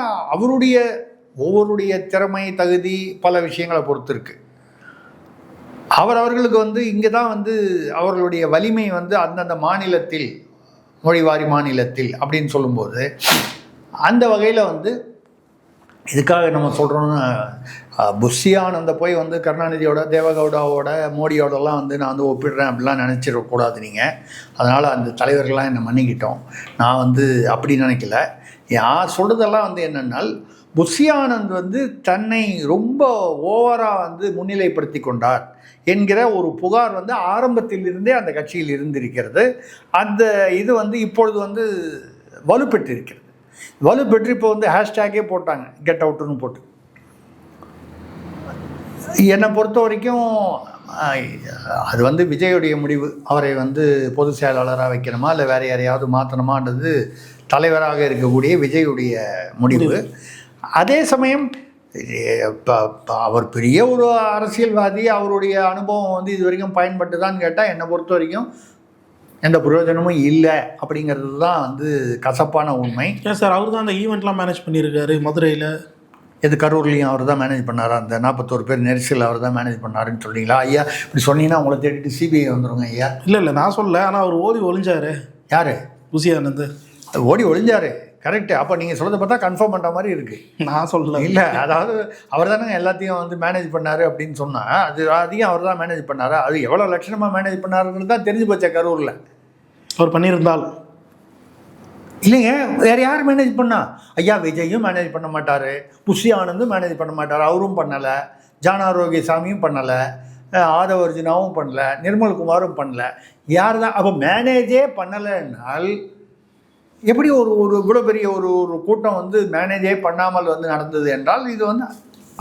ஒவ்வொருடைய திறமை தகுதி பல விஷயங்களை பொறுத்து இருக்குது. அவர்களுக்கு வந்து இங்கே தான் வந்து அவர்களுடைய வலிமை வந்து அந்தந்த மாநிலத்தில், மொழிவாரி மாநிலத்தில் அப்படின்னு சொல்லும்போது அந்த வகையில் வந்து இதுக்காக நம்ம சொல்கிறோன்னா புஷி ஆனந்த போய் வந்து கருணாநிதியோட தேவகவுடாவோட மோடியோடலாம் வந்து நான் வந்து ஒப்பிடுறேன் அப்படிலாம் நினச்சிடக்கூடாது நீங்கள். அதனால் அந்த தலைவர்கள்லாம் என்னை மன்னிக்கிட்டோம். நான் வந்து அப்படி நினைக்கல. யார் சொல்கிறதெல்லாம் வந்து என்னென்னால் புஷி ஆனந்த் வந்து தன்னை ரொம்ப ஓவராக வந்து முன்னிலைப்படுத்தி கொண்டார் என்கிற ஒரு புகார் வந்து ஆரம்பத்திலிருந்தே அந்த கட்சியில் இருந்திருக்கிறது. அந்த இது வந்து இப்பொழுது வந்து வலுப்பெற்றிருக்கிறது. வலுப்பெற்று இப்போ வந்து ஹேஷ்டேக்கே போட்டாங்க, கெட் அவுட்டுன்னு போட்டு. என்னை பொறுத்த வரைக்கும் அது வந்து விஜயுடைய முடிவு. அவரை வந்து பொதுச் செயலாளராக வைக்கணுமா இல்லை வேறு யாரையாவது மாற்றணுமான்றது தலைவராக இருக்கக்கூடிய விஜயுடைய முடிவு. அதே சமயம் அவர் பெரிய ஒரு அரசியல்வாதி, அவருடைய அனுபவம் வந்து இது வரைக்கும் பயன்பட்டு தான் கேட்டால் என்னை பொறுத்த வரைக்கும் எந்த பிரயோஜனமும் இல்லை அப்படிங்கிறது தான் வந்து கசப்பான உண்மை. ஏன் சார் அவர் தான் அந்த ஈவெண்ட்லாம் மேனேஜ் பண்ணியிருக்காரு மதுரையில்? எது கரூர்லேயும் அவர் தான் மேனேஜ் பண்ணாரா? அந்த 41 பேர் நெரிசல் அவர் தான் மேனேஜ் பண்ணாருன்னு சொல்கிறீங்களா? ஐயா இப்படி சொன்னீங்கன்னா உங்களை தேடிட்டு சிபிஐ வந்துடுங்க ஐயா. இல்லை நான் சொல்லலை, ஆனால் அவர் ஓடி ஒளிஞ்சாரு. யார்? புஷி ஆனந்த் ஓடி ஒளிஞ்சாரு. கரெக்டு. அப்போ நீங்கள் சொல்கிறத பார்த்தா கன்ஃபார்ம் பண்ணுற மாதிரி இருக்குது. நான் சொல்லலை. இல்லை, அதாவது அவர் தானே எல்லாத்தையும் வந்து மேனேஜ் பண்ணார் அப்படின்னு சொன்னால் அது அதையும் அவர் தான் மேனேஜ் பண்ணாரா? அது எவ்வளோ லட்சணமாக மேனேஜ் பண்ணாருன்னு தான் தெரிஞ்சு போச்சா கரூரில். அவர் பண்ணியிருந்தால் இல்லைங்க, வேறு யார் மேனேஜ் பண்ணா? ஐயா விஜயும் மேனேஜ் பண்ண மாட்டார், புஷி ஆனந்தும் மேனேஜ் பண்ண மாட்டார், அவரும் பண்ணலை, ஜான் ஆரோக்கியசாமியும் பண்ணலை, ஆதவ அர்ஜுனாவும் பண்ணல, நிர்மல்குமாரும் பண்ணல. யார் தான்? அப்போ மேனேஜே பண்ணலைன்னால் எப்படி ஒரு இவ்வளோ பெரிய ஒரு கூட்டம் வந்து மேனேஜே பண்ணாமல் வந்து நடந்தது என்றால் இது வந்து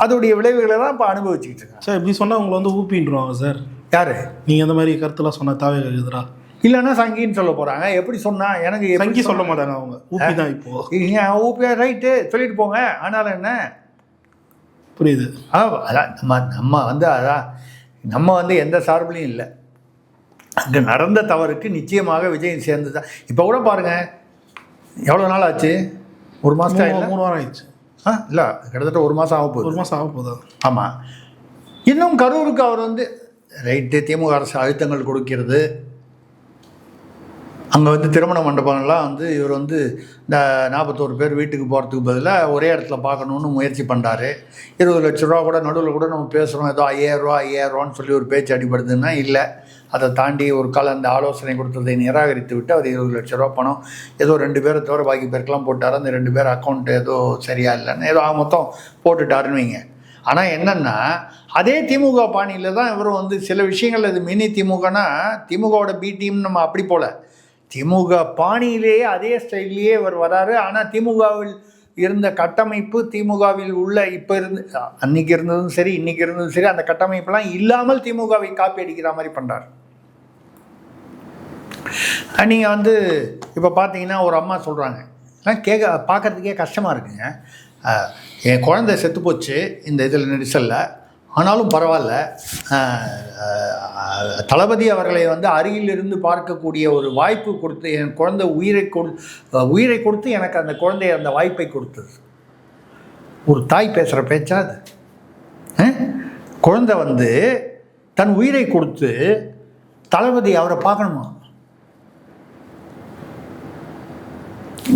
அதோடைய விளைவுகளை தான் இப்போ அனுபவிச்சுக்கிட்டு இருக்காங்க. சார் இப்படி சொன்னால் உங்களை வந்து ஊப்பின்றுவாங்க சார். யார்? நீங்கள் இந்த மாதிரி கருத்துலாம் சொன்ன தாவே கேட்குதுரா? இல்லைன்னா சங்கின்னு சொல்ல போகிறாங்க. எப்படி சொன்னால் எனக்கு சங்கி சொல்ல மாட்டாங்க, அவங்க ஊப்பி தான். இப்போது ஊப்பியா ரைட்டு சொல்லிட்டு போங்க, ஆனாலும் என்ன புரியுது. அதான் நம்ம வந்து அதான் நம்ம வந்து எந்த சார்பிலையும் இல்லை. அங்கே நடந்த தவறுக்கு நிச்சயமாக விஜயம் சேர்ந்து தான். இப்போ கூட பாருங்கள், எவ்வளோ நாள் ஆச்சு? 1 மாதம் இல்லை, 3 வாரம் ஆயிடுச்சு. இல்லை கிட்டத்தட்ட 1 மாதம் ஆக போகுது. 1 மாதம் ஆக போகுது. ஆமாம். இன்னும் கரூருக்கு அவர் வந்து ரைட்டு திமுக அரசு அழுத்தங்கள் கொடுக்கிறது. அங்கே வந்து திருமண மண்டபங்கள்லாம் வந்து இவர் வந்து இந்த 41 பேர் வீட்டுக்கு போகிறதுக்கு பதிலாக ஒரே இடத்துல பார்க்கணுன்னு முயற்சி பண்ணுறாரு. 20 லட்ச ரூபா கூட நடுவில் கூட நம்ம பேசுகிறோம், ஏதோ 5000 ரூபான்னு சொல்லி ஒரு பேச்சு அடிபடுதுன்னா இல்லை. அதை தாண்டி ஒரு காலம் அந்த ஆலோசனை கொடுத்ததை நிராகரித்து விட்டு அவர் 20 லட்ச ரூபா பணம் ஏதோ 2 பேரை தவிர பாக்கி பேருக்கெல்லாம் போட்டார். அந்த 2 பேர் அக்கௌண்ட் ஏதோ சரியா இல்லைன்னு ஏதோ மொத்தம் போட்டுட்டாருன்னு வைங்க. ஆனால் என்னென்னா அதே திமுக பாணியில் தான் இவரும் வந்து சில விஷயங்கள், அது மினி திமுகனா திமுகவோட பி டீம் நம்ம அப்படி போல திமுக பாணியிலேயே அதே ஸ்டைல்லையே இவர் வராரு. ஆனால் திமுகவில் இருந்த கட்டமைப்பு, திமுகவில் உள்ள இப்போ இருந்து அன்னைக்கு இருந்ததும் சரி இன்னைக்கு இருந்ததும் சரி அந்த கட்டமைப்பெல்லாம் இல்லாமல் திமுகவை காப்பி அடிக்கிற மாதிரி பண்ணுறாரு. நீங்கள் வந்து இப்போ பார்த்தீங்கன்னா ஒரு அம்மா சொல்கிறாங்க, பார்க்குறதுக்கே கஷ்டமாக இருக்குங்க. என் குழந்தை செத்து போச்சு இந்த இதில் நெரிசலில், ஆனாலும் பரவாயில்ல, தளபதி அவர்களை வந்து அருகிலிருந்து பார்க்கக்கூடிய ஒரு வாய்ப்பு கொடுத்து என் குழந்தை உயிரை கொடுத்து எனக்கு அந்த குழந்தைய அந்த வாய்ப்பை கொடுத்தது. ஒரு தாய் பேசுகிற பேச்சா அது? குழந்தை வந்து தன் உயிரை கொடுத்து தளபதி அவரை பார்க்கணுமா?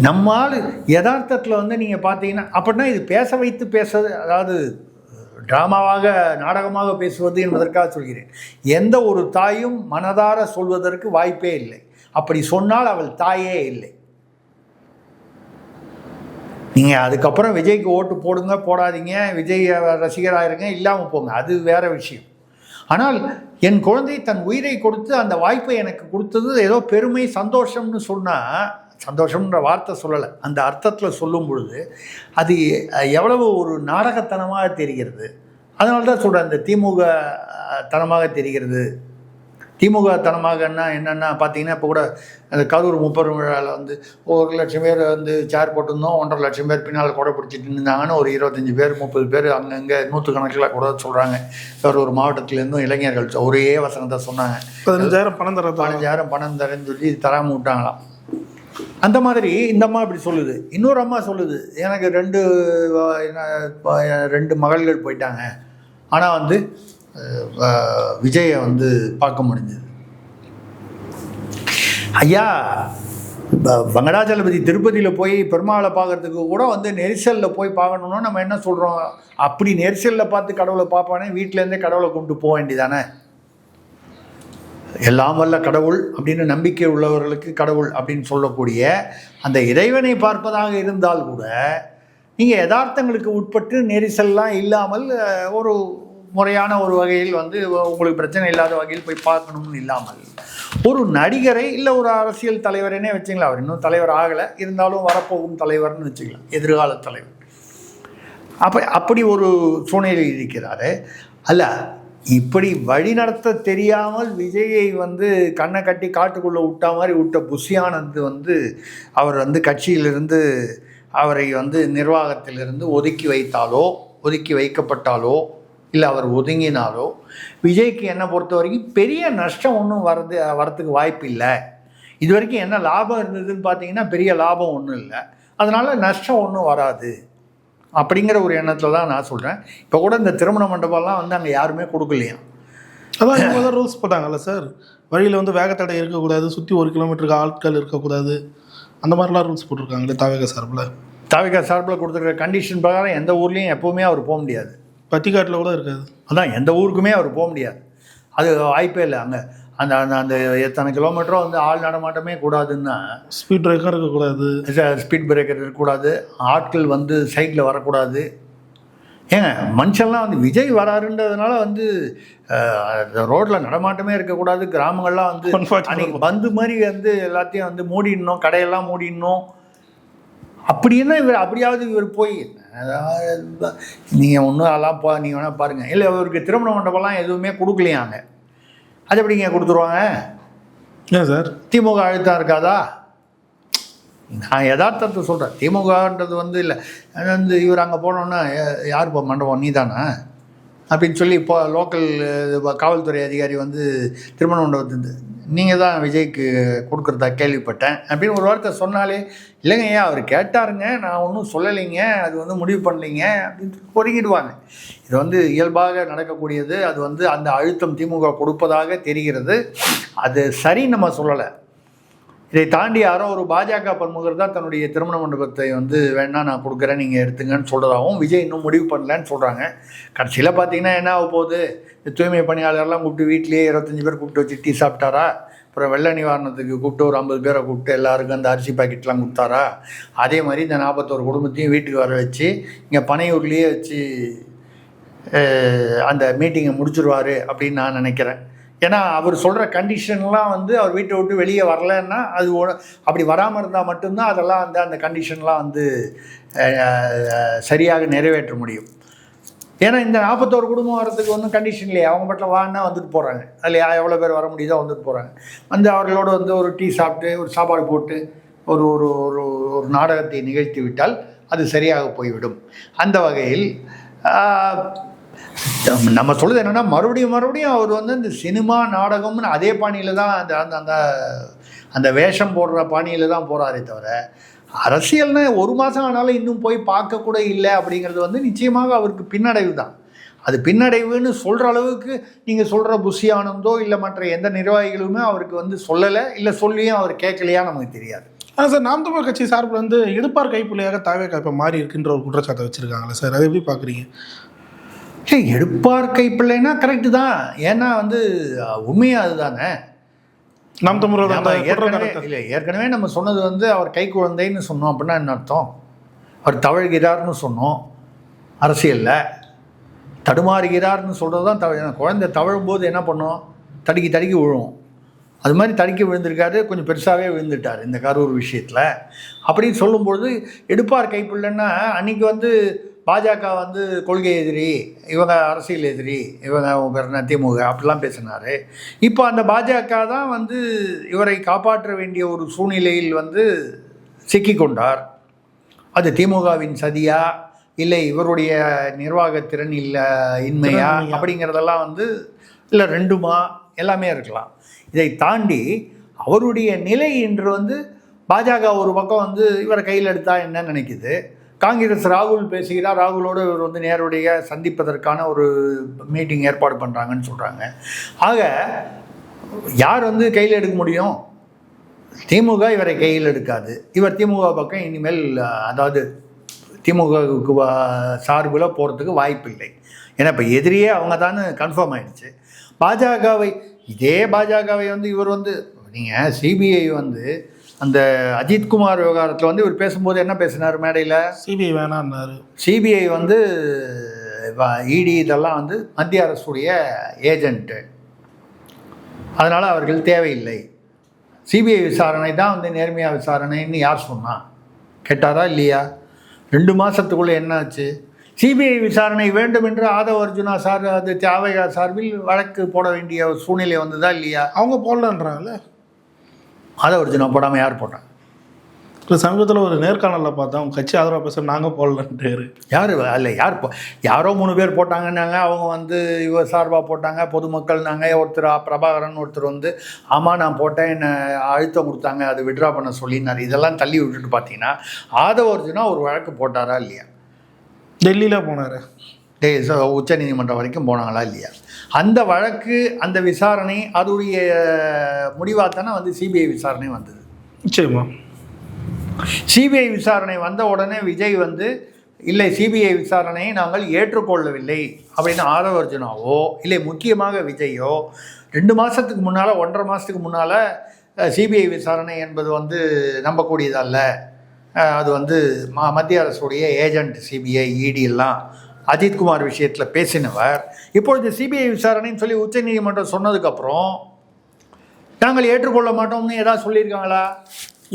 நம்மால் யதார்த்தத்தில் வந்து நீங்கள் பார்த்தீங்கன்னா அப்படின்னா இது பேச வைத்து பேசுறது, அதாவது ட்ராமாவாக நாடகமாக பேசுவது என்பதற்காக சொல்கிறேன். எந்த ஒரு தாயும் மனதார சொல்வதற்கு வாய்ப்பே இல்லை. அப்படி சொன்னால் அவள் தாயே இல்லை. நீங்கள் அதுக்கப்புறம் விஜய்க்கு ஓட்டு போடுங்க போடாதீங்க, விஜய் ரசிகராயிருங்க, இல்லாமல் போங்க, அது வேற விஷயம். ஆனால் என் குழந்தை தன் உயிரை கொடுத்து அந்த வாய்ப்பை எனக்கு கொடுத்தது ஏதோ பெருமை சந்தோஷம்னு சொன்னால், சந்தோஷம்ன்ற வார்த்தை சொல்லலை, அந்த அர்த்தத்தில் சொல்லும் பொழுது அது எவ்வளவு ஒரு நாடகத்தனமாக தெரிகிறது. அதனால தான் சொல்கிறேன், அந்த திமுக தனமாக தெரிகிறது. திமுக தனமாகன்னா என்னென்னா பார்த்தீங்கன்னா, இப்போ கூட அந்த கரூர் 30 விழாவில் வந்து 1 லட்சம் பேர் வந்து சேர் போட்டிருந்தோம், 1.5 லட்சம் பேர் பின்னால் கொடை பிடிச்சிட்டு இருந்தாங்கன்னு ஒரு 25 பேர் 30 பேர் அங்கங்கே 100 கணக்கில் கூட சொல்கிறாங்க. ஒரு மாவட்டத்துலேருந்தும் இளைஞர்கள் ஒரே வசனத்தை சொன்னாங்க, 15,000 பணம் தர 15,000 பணம் தரேன்னு சொல்லி தராமல் விட்டாங்களாம். அந்த மாதிரி இந்த அம்மா இப்படி சொல்லுது. இன்னொரு அம்மா சொல்லுது, எனக்கு 2 மகள்கள் போயிட்டாங்க, ஆனால் வந்து விஜயை வந்து பார்க்க முடிஞ்சது. ஐயா, வெங்கடாச்சலபதி திருப்பதியில் போய் பெருமாளை பார்க்கறதுக்கு கூட வந்து நெரிசலில் போய் பார்க்கணுன்னா நம்ம என்ன சொல்கிறோம்? அப்படி நெரிசலில் பார்த்து கடவுளை பார்ப்பானே, வீட்டிலேருந்தே கடவுளை கொண்டு போக வேண்டியதானே? எல்லாம் வல்ல கடவுள் அப்படின்னு நம்பிக்கை உள்ளவர்களுக்கு கடவுள் அப்படின்னு சொல்லக்கூடிய அந்த இறைவனை பார்ப்பதாக இருந்தால் கூட நீங்கள் யதார்த்தங்களுக்கு உட்பட்டு நெரிசல்லாம் இல்லாமல் ஒரு முறையான ஒரு வகையில் வந்து உங்களுக்கு பிரச்சனை இல்லாத வகையில் போய் பார்க்கணும்னு இல்லாமல் ஒரு நடிகரை இல்லை ஒரு அரசியல் தலைவரனே வச்சுக்கலாம், அவர் இன்னும் தலைவர் ஆகலை, இருந்தாலும் வரப்போகும் தலைவர்னு வச்சுக்கலாம், எதிர்கால தலைவர். அப்படி ஒரு சூழ்நிலை இருக்கிறாரு. அல்ல, இப்படி வழிநடத்த தெரியாமல் விஜயை வந்து கண்ணை கட்டி காட்டுக்குள்ளே விட்டா மாதிரி விட்ட புஷி ஆனந்த் வந்து அவர் வந்து கட்சியிலிருந்து அவரை வந்து நிர்வாகத்திலிருந்து ஒதுக்கி வைக்கப்பட்டாலோ இல்லை அவர் ஒதுங்கினாலோ விஜய்க்கு என்னை பொறுத்த வரைக்கும் பெரிய நஷ்டம் ஒன்றும் வரத்துக்கு வாய்ப்பு இல்லை. இது வரைக்கும் என்ன லாபம் இருந்ததுன்னு பார்த்தீங்கன்னா பெரிய லாபம் ஒன்றும் இல்லை, அதனால் நஷ்டம் ஒன்றும் வராது அப்படிங்கிற ஒரு எண்ணத்தில் தான் நான் சொல்கிறேன். இப்போ கூட இந்த திருமண மண்டபம்லாம் வந்து அங்கே யாருமே கொடுக்கலையா? அதான் இவங்க தான் ரூல்ஸ் போட்டாங்கல்ல சார், வழியில் வந்து வேகத்தடை இருக்கக்கூடாது, சுற்றி 1 கிலோமீட்டருக்கு ஆட்கள் இருக்கக்கூடாது, அந்த மாதிரிலாம் ரூல்ஸ் போட்டிருக்காங்களே தாவேகா சார்பில் கொடுத்துருக்கிற கண்டிஷன் பிரகாரம் எந்த ஊர்லேயும் எப்போவுமே அவர் போக முடியாது. பட்டிக்காட்டில் கூட இருக்காது. அதான் எந்த ஊருக்குமே அவர் போக முடியாது, அது வாய்ப்பே இல்லை. அந்த அந்த அந்த எத்தனை கிலோமீட்டரும் வந்து ஆள் நடமாட்டமே கூடாதுன்னா, ஸ்பீட் பிரேக்கர் இருக்கக்கூடாது, ஸ்பீட் பிரேக்கர் இருக்கக்கூடாது, ஆட்கள் வந்து சைடில் வரக்கூடாது. ஏங்க மனுஷன்லாம் வந்து விஜய் வராருன்றதுனால வந்து ரோட்டில் நடமாட்டமே இருக்கக்கூடாது. கிராமங்கள்லாம் வந்து அன்றைக்கி பந்து மாதிரி வந்து எல்லாத்தையும் வந்து மூடிடணும், கடையெல்லாம் மூடிடணும். அப்படின்னா அப்படியாவது இவர் போய் நீங்கள் ஒன்றும் அதெல்லாம் நீங்கள் வேணால் பாருங்கள். இல்லை இவருக்கு திருமண மண்டபம்லாம் எதுவுமே கொடுக்கலையாங்க. அது எப்படிங்க கொடுத்துருவாங்க? ஏன் சார் திமுக அழுத்தம் இருக்காதா? நான் யதார்த்தத்தை சொல்கிறேன். திமுகன்றது வந்து இல்லை, அது வந்து இவர் அங்கே போனோன்னா யார் இப்போ மண்டபம் நீ தானே அப்படின்னு சொல்லி இப்போ லோக்கல் காவல்துறை அதிகாரி வந்து திருமண மண்டபத்து நீங்கள் தான் விஜய்க்கு கொடுக்குறதா கேள்விப்பட்டேன் அப்படின்னு ஒரு வார்த்தை சொன்னாலே, இல்லைங்க ஏன் அவர் கேட்டாருங்க, நான் ஒன்றும் சொல்லலைங்க, அது வந்து முடிவு பண்ணலைங்க அப்படின்னு ஒதுங்கிடுவாங்க. இது வந்து இயல்பாக நடக்கக்கூடியது. அது வந்து அந்த அழுத்தம் திமுக கொடுப்பதாக தெரிகிறது. அது சரி நம்ம சொல்லலை. இதை தாண்டி யாரோ ஒரு பாஜக பிரமுகர் தான் தன்னுடைய திருமண மண்டபத்தை வந்து வேணா நான் கொடுக்குறேன் நீங்கள் எடுத்துங்கன்னு சொல்கிறதாகவும் விஜய் இன்னும் முடிவு பண்ணலன்னு சொல்கிறாங்க. கடைசியில் பார்த்தீங்கன்னா என்ன ஆக போகுது, இந்த தூய்மை பணியாளர்லாம் கூப்பிட்டு வீட்லேயே 25 பேர் கூப்பிட்டு வச்சு டீ சாப்பிட்டாரா, அப்புறம் வெள்ள நிவாரணத்துக்கு கூப்பிட்டு ஒரு 50 பேரை கூப்பிட்டு எல்லாருக்கும் அந்த அரிசி பாக்கெட்லாம் கொடுத்தாரா, அதே மாதிரி இந்த 41 குடும்பத்தையும் வீட்டுக்கு வர வச்சு இங்கே பனையூர்லேயே வச்சு அந்த மீட்டிங்கை முடிச்சிருவார் அப்படின்னு நான் நினைக்கிறேன். ஏன்னா அவர் சொல்கிற கண்டிஷன்லாம் வந்து அவர் வீட்டை விட்டு வெளியே வரலன்னா அது அப்படி வராமல் இருந்தால் மட்டும்தான் அதெல்லாம் வந்து அந்த கண்டிஷன்லாம் வந்து சரியாக நிறைவேற்ற முடியும். ஏன்னா இந்த 41 குடும்பம் வரதுக்கு ஒன்றும் கண்டிஷன் இல்லையா, அவங்க மட்டும் வான்னா வந்துட்டு போகிறாங்க. அதில் எவ்வளோ பேர் வர முடியுதோ வந்துட்டு போகிறாங்க. வந்து அவர்களோடு வந்து ஒரு டீ சாப்பிட்டு ஒரு சாப்பாடு போட்டு ஒரு ஒரு ஒரு ஒரு நாடகத்தை நிகழ்த்தி விட்டால் அது சரியாக போய்விடும். அந்த வகையில் நம்ம சொல்கிறது என்னென்னா, மறுபடியும் அவர் வந்து இந்த சினிமா நாடகம்னு அதே பாணியில் தான் அந்த அந்த அந்த வேஷம் போடுற பாணியில் தான் போகிறாரே தவிர, அரசியல்னு ஒரு மாதம் ஆனாலும் இன்னும் போய் பார்க்கக்கூட இல்லை அப்படிங்கிறது வந்து நிச்சயமாக அவருக்கு பின்னடைவு தான். அது பின்னடைவுன்னு சொல்கிற அளவுக்கு நீங்கள் சொல்கிற புஷி ஆனந்தோ இல்லை மற்ற எந்த நிர்வாகிகளுமே அவருக்கு வந்து சொல்லலை, இல்லை சொல்லியும் அவர் கேட்கலையா நமக்கு தெரியாது. ஆனால் சார், நாம் தமிழர் கட்சி சார்பில் வந்து எடுப்பார் கைப்பிள்ளையாக தாவேக்கா இப்போ மாறி இருக்குன்ற ஒரு குற்றச்சாட்டை வச்சுருக்காங்களே சார், அதை எப்படி பார்க்குறீங்க? எடுப்பார் கைப்பிள்ளைன்னா கரெக்டு தான். ஏன்னா வந்து உண்மையாக அதுதானே. நாம் தமிழோட இல்லை, ஏற்கனவே நம்ம சொன்னது வந்து அவர் கை குழந்தைன்னு சொன்னோம். அப்படின்னா என்ன அர்த்தம்? அவர் தவழ்கிறார்னு சொன்னோம். அரசியலில் தடுமாறுகிறார்னு சொல்கிறது தான் குழந்தை தவழும்போது என்ன பண்ணோம், தடுக்கி விழுவும். அது மாதிரி தடுக்கி விழுந்திருக்காரு, கொஞ்சம் பெருசாகவே விழுந்துட்டார் இந்த கரூர் விஷயத்தில். அப்படின்னு சொல்லும்பொழுது எடுப்பார் கைப்பிள்ளைன்னா அன்றைக்கி வந்து பாஜக வந்து கொள்கை எதிரி, இவங்க அரசியல் எதிரி, இவங்க திமுக அப்படிலாம் பேசினார். இப்போ அந்த பாஜக தான் வந்து இவரை காப்பாற்ற வேண்டிய ஒரு சூழ்நிலையில் வந்து சிக்கிக்கொண்டார். அது திமுகவின் சதியா இல்லை இவருடைய நிர்வாகத்திறன் இல்லை இன்மையா அப்படிங்கிறதெல்லாம் வந்து இல்லை ரெண்டுமா எல்லாமே இருக்கலாம். இதை தாண்டி அவருடைய நிலை இன்று வந்து பாஜக ஒரு பக்கம் வந்து இவரை கையில் எடுத்தா என்ன நினைக்குது, காங்கிரஸ் ராகுல் பேசுகிறார், ராகுலோடு இவர் வந்து நேருடைய சந்திப்பதற்கான ஒரு மீட்டிங் ஏற்பாடு பண்ணுறாங்கன்னு சொல்கிறாங்க. ஆக யார் வந்து கையில் எடுக்க முடியும்? திமுக இவரை கையில் எடுக்காது. இவர் திமுக பக்கம் இனிமேல் அதாவது திமுகவுக்கு சார்பில் போகிறதுக்கு வாய்ப்பில்லை. ஏன்னா இப்போ எதிரியே அவங்க தான் கன்ஃபார்ம் ஆகிடுச்சு. இதே பாஜகவை வந்து இவர் வந்து நீங்கள் சிபிஐ வந்து அந்த அஜித்குமார் விவகாரத்தில் வந்து இவர் பேசும்போது என்ன பேசினார் மேடையில்? சிபிஐ வேணான்னாரு. சிபிஐ வந்து இடி இதெல்லாம் வந்து மத்திய அரசுடைய ஏஜென்ட்டு, அதனால் அவர்கள் தேவையில்லை, சிபிஐ விசாரணை தான் வந்து நேர்மையாக விசாரணைன்னு யார் சொன்னா? கேட்டாரா இல்லையா? 2 மாதத்துக்குள்ளே என்ன ஆச்சு? சிபிஐ விசாரணை வேண்டும் என்று ஆதவ அர்ஜுனா அது தியாவையா சார்பில் வழக்கு போட வேண்டிய சூழ்நிலை வந்ததா இல்லையா? அவங்க போடலன்றாங்கல்ல. ஆதவ அர்ஜுனா போடாமல் யார் போட்டாங்க? இப்போ சமீபத்தில் ஒரு நேர்காணலில் பார்த்தா அவங்க கட்சி ஆதரவாக பேச நாங்கள் போடலன்றாரு. யாரோ 3 பேர் போட்டாங்கன்னாங்க. அவங்க வந்து இவர் சார்பாக போட்டாங்க, பொதுமக்கள் நாங்கள். ஒருத்தர் பிரபாகரன் ஒருத்தர் வந்து ஆமாம் நான் போட்டேன், என்னை அழுத்தம் கொடுத்தாங்க, அது விட்ரா பண்ண சொல்லினார். இதெல்லாம் தள்ளி விட்டுட்டு பார்த்தீங்கன்னா ஆதவ அர்ஜுனா ஒரு வழக்கு போட்டாரா இல்லையா? டெல்லியில் போனார், உச்ச நீதிமன்றம் வரைக்கும் போனாங்களா இல்லையா? அந்த வழக்கு அந்த விசாரணை அதோடைய முடிவாக தானே வந்து சிபிஐ விசாரணை வந்தது. நிச்சயமா சிபிஐ விசாரணை வந்த உடனே விஜய் வந்து இல்லை சிபிஐ விசாரணையை நாங்கள் ஏற்றுக்கொள்ளவில்லை அப்படின்னு ஆதவ அர்ஜுனாவோ இல்லை முக்கியமாக விஜயோ 2 மாதத்துக்கு முன்னால் 1.5 மாதத்துக்கு முன்னால் சிபிஐ விசாரணை என்பது வந்து நம்பக்கூடியதல்ல, அது வந்து மத்திய அரசுடைய ஏஜென்ட் சிபிஐ இடி எல்லாம் அஜித்குமார் விஷயத்தில் பேசினவர் இப்பொழுது சிபிஐ விசாரணைன்னு சொல்லி உச்சநீதிமன்றம் சொன்னதுக்கப்புறம் நாங்கள் ஏற்றுக்கொள்ள மாட்டோம்னு ஏதாவது சொல்லியிருக்காங்களா?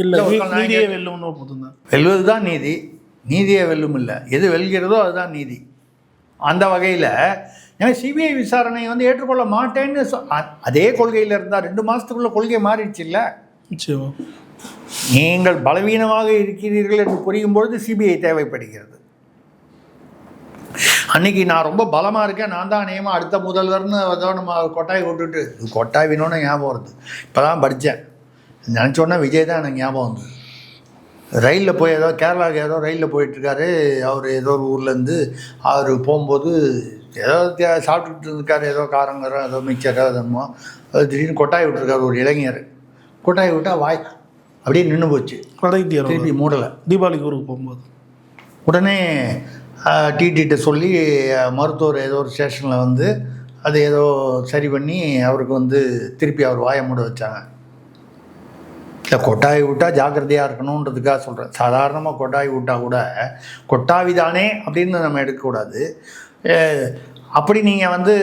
இல்லை, நீதியை வெல்லும்னு போதும்தான். வெல்வது தான் நீதி, நீதியை வெல்லும் இல்லை, எது வெல்கிறதோ அதுதான் நீதி. அந்த வகையில் ஏன்னா சிபிஐ விசாரணை வந்து ஏற்றுக்கொள்ள மாட்டேன்னு அதே கொள்கையில் இருந்தால் 2 மாதத்துக்குள்ள கொள்கை மாறிடுச்சு இல்லை. நிச்சயம். நீங்கள் பலவீனமாக இருக்கிறீர்கள் என்று புரியும் பொழுது சிபிஐ தேவைப்படுகிறது. அன்னைக்கு நான் ரொம்ப பலமாக இருக்கேன், நான் தான் நியமம் அடுத்த முதல்வர்னு ஏதோ நம்ம கொட்டாய் விட்டுட்டு கொட்டாய் வினோன்னு ஞாபகம் வருது. இப்போ தான் படித்தேன், நினச்சோன்னா விஜய் தான் எனக்கு ஞாபகம் வந்து ரயிலில் போய் ஏதோ கேரளாவுக்கு ஏதோ ரயிலில் போயிட்டுருக்காரு. அவர் ஏதோ ஒரு ஊர்லேருந்து அவர் போகும்போது ஏதோ சாப்பிட்டுட்டு இருக்காரு, ஏதோ காரங்கரம் ஏதோ மிக்சரோ என்னமோ, திடீர்னு கொட்டாய் விட்டுருக்காரு ஒரு இளைஞர். கொட்டாய் விட்டால் வாய் அப்படியே நின்று போச்சு, திருப்பி மூடலை. தீபாவளிக்கு ஊருக்கு போகும்போது உடனே டிடிகிட்ட சொல்லி மருத்துவர் ஏதோ ஒரு ஸ்டேஷனில் வந்து அது ஏதோ சரி பண்ணி அவருக்கு வந்து திருப்பி அவர் வாயை மூட வச்சாங்க. இல்லை கொட்டாய் விட்டால் ஜாக்கிரதையாக இருக்கணுன்றதுக்காக சொல்கிறேன். சாதாரணமாக கொட்டாய் விட்டால் கூட கொட்டாவி தானே அப்படின்னு நம்ம எடுக்கக்கூடாது. அப்படி நீங்கள் வந்து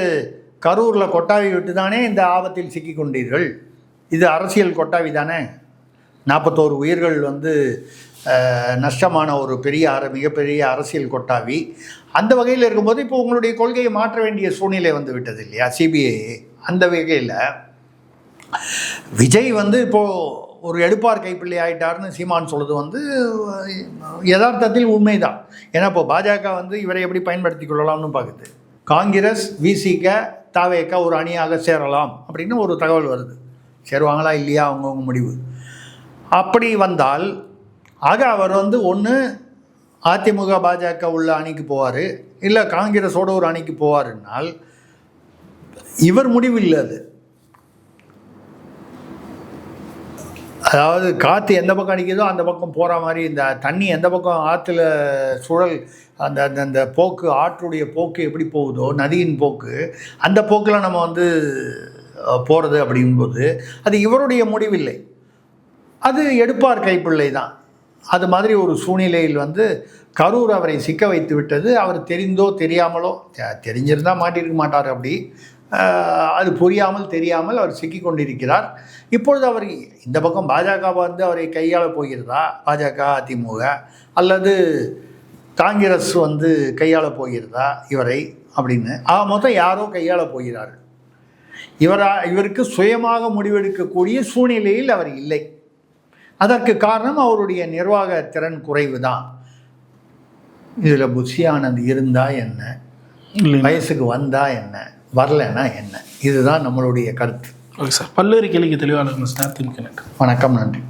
கரூரில் கொட்டாவி விட்டு தானே இந்த ஆபத்தில் சிக்கி கொண்டீர்கள், இது அரசியல் கொட்டாவி தானே. 41 உயிர்கள் வந்து நஷ்டமான ஒரு மிகப்பெரிய அரசியல் கொட்டாவி. அந்த வகையில் இருக்கும்போது இப்போ உங்களுடைய கொள்கையை மாற்ற வேண்டிய சூழ்நிலை வந்து விட்டது இல்லையா சிபிஐ. அந்த வகையில் விஜய் வந்து இப்போது ஒரு எடுப்பார் கைப்பிள்ளை ஆகிட்டார்னு சீமான் சொல்கிறது வந்து யதார்த்தத்தில் உண்மைதான். ஏன்னா இப்போ பாஜக வந்து இவரை எப்படி பயன்படுத்தி கொள்ளலாம்னு பார்க்குது. காங்கிரஸ் விசிக தாவேக ஒரு அணியாக சேரலாம் அப்படின்னு ஒரு தகவல் வருது. சேருவாங்களா இல்லையா அவங்கவுங்க முடிவு. அப்படி வந்தால் ஆக அவர் வந்து ஒன்று அதிமுக பாஜக உள்ள அணிக்கு போவார், இல்லை காங்கிரஸோட ஒரு அணிக்கு போவாருன்னால் இவர் முடிவு இல்லை அது. அதாவது காற்று எந்த பக்கம் அடிக்குதோ அந்த பக்கம் போகிற மாதிரி, இந்த தண்ணி எந்த பக்கம் ஆற்றுல சுழல் அந்த அந்த போக்கு, ஆற்றுடைய போக்கு எப்படி போகுதோ நதியின் போக்கு, அந்த போக்கில் நம்ம வந்து போகிறது அப்படிங்கும்போது அது இவருடைய முடிவில்லை, அது எடுப்பார் கைப்பிள்ளை தான். அது மாதிரி ஒரு சூழ்நிலையில் வந்து கரூர் அவரை சிக்க வைத்து விட்டது. அவர் தெரிந்தோ தெரியாமலோ, தெரிஞ்சிருந்தால் மாட்டிருக்க மாட்டார், அப்படி அது புரியாமல் தெரியாமல் அவர் சிக்கி கொண்டிருக்கிறார். இப்பொழுது அவர் இந்த பக்கம் பாஜக வந்து அவரை கையாள போகிறதா, பாஜக அதிமுக அல்லது காங்கிரஸ் வந்து கையாள போகிறதா இவரை அப்படின்னு மொத்தம் யாரோ கையாள போகிறார். இவருக்கு சுயமாக முடிவெடுக்கக்கூடிய சூழ்நிலையில் அவர் இல்லை. அதற்கு காரணம் அவருடைய நிர்வாக திறன் குறைவு தான். இதில் புஷி ஆனந்த் இருந்தால் என்ன, வயசுக்கு வந்தால் என்ன, வரலைன்னா என்ன, இதுதான் நம்மளுடைய கருத்து. ஓகே சார், பல்வேறு கேள்விக்கு தெளிவான சார். வணக்கம், நன்றி.